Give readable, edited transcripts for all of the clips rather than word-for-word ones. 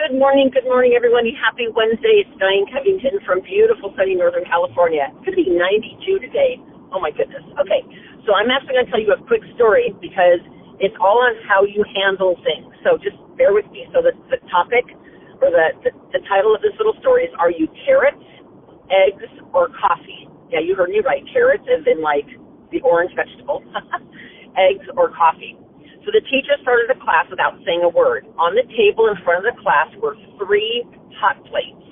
Good morning, everybody. Happy Wednesday. It's Diane Covington from beautiful, sunny Northern California. It's going to be 92 today. Oh, my goodness. Okay, so I'm actually going to tell you a quick story because it's all on how you handle things. So just bear with me. So the topic or the title of this little story is, are you carrots, eggs, or coffee? Yeah, you heard me right. Carrots as in like the orange vegetable. Eggs or coffee. So the teacher started the class without saying a word. On the table in front of the class were 3 hot plates,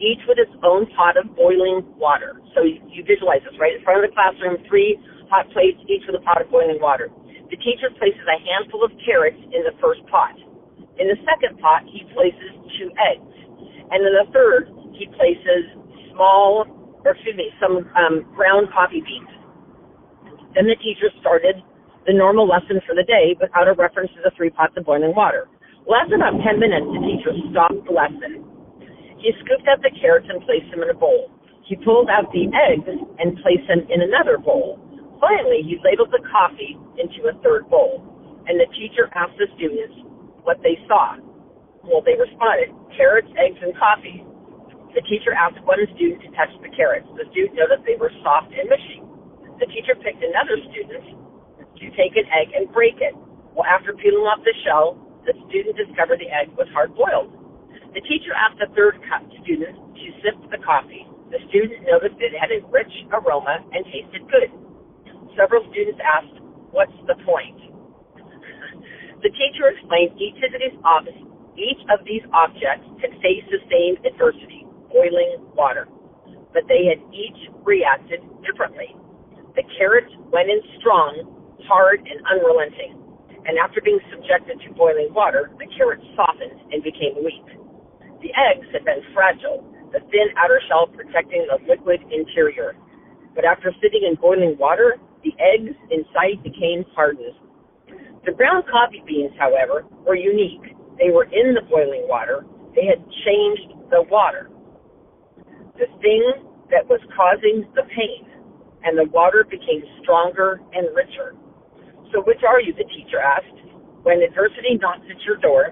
each with its own pot of boiling water. So you visualize this, right? In front of the classroom, 3 hot plates, each with a pot of boiling water. The teacher places a handful of carrots in the first pot. In the second pot, he places 2 eggs. And in the third, he places some ground coffee beans. Then the teacher started the normal lesson for the day without a reference to the 3 pots of boiling water. Well, after about 10 minutes, the teacher stopped the lesson. He scooped out the carrots and placed them in a bowl. He pulled out the eggs and placed them in another bowl. Finally, he ladled the coffee into a third bowl, and the teacher asked the students what they saw. Well, they responded, carrots, eggs, and coffee. The teacher asked one student to touch the carrots. The student noticed they were soft and mushy. The teacher picked another student to take an egg and break it. Well, after peeling off the shell, the student discovered the egg was hard-boiled. The teacher asked a third student to sip the coffee. The student noticed it had a rich aroma and tasted good. Several students asked, what's the point? The teacher explained each of these objects had faced the same adversity, boiling water, but they had each reacted differently. The carrots went in strong, hard, and unrelenting, and after being subjected to boiling water, the carrots softened and became weak. The eggs had been fragile, the thin outer shell protecting the liquid interior. But after sitting in boiling water, the eggs inside became hardened. The brown coffee beans, however, were unique. They were in the boiling water. They had changed the water, the thing that was causing the pain, and the water became stronger and richer. So which are you, the teacher asked. When adversity knocks at your door,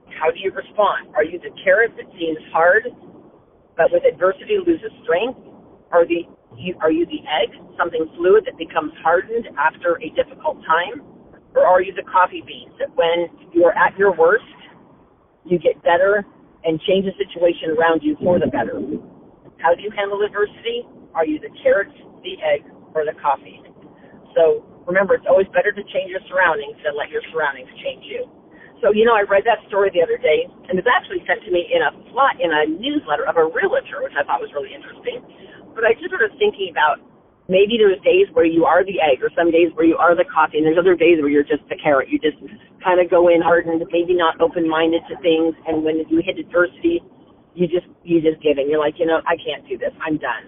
how do you respond? Are you the carrot that seems hard, but with adversity loses strength? Are you the egg, something fluid that becomes hardened after a difficult time? Or are you the coffee beans that when you are at your worst, you get better and change the situation around you for the better? How do you handle adversity? Are you the carrot, the egg, or the coffee? So remember, it's always better to change your surroundings than let your surroundings change you. So, I read that story the other day, and it was actually sent to me in a newsletter of a realtor, which I thought was really interesting. But I just started thinking about maybe there's days where you are the egg, or some days where you are the coffee, and there's other days where you're just the carrot. You just kind of go in hardened, maybe not open-minded to things, and when you hit adversity, you just give in. You're like, I can't do this. I'm done.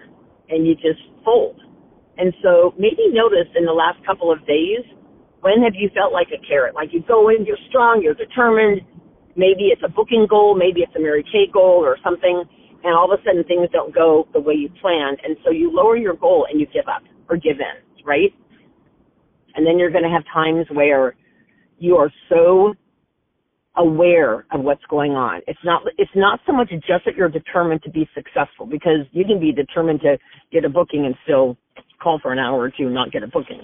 And you just fold. And so maybe notice in the last couple of days, when have you felt like a carrot? Like you go in, you're strong, you're determined. Maybe it's a booking goal, maybe it's a Mary Kay goal or something, and all of a sudden things don't go the way you planned. And so you lower your goal and you give up or give in, right? And then you're going to have times where you are so aware of what's going on. It's not so much just that you're determined to be successful, because you can be determined to get a booking and still call for an hour or two and not get a booking.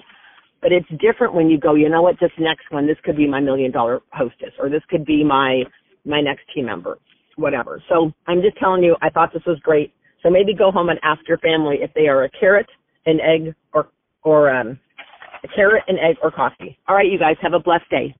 But it's different when you go, this next one, this could be my $1 million hostess, or this could be my next team member, whatever. So I'm just telling you, I thought this was great. So maybe go home and ask your family if they are a carrot, an egg, or a carrot, an egg, or coffee. All right, you guys, have a blessed day.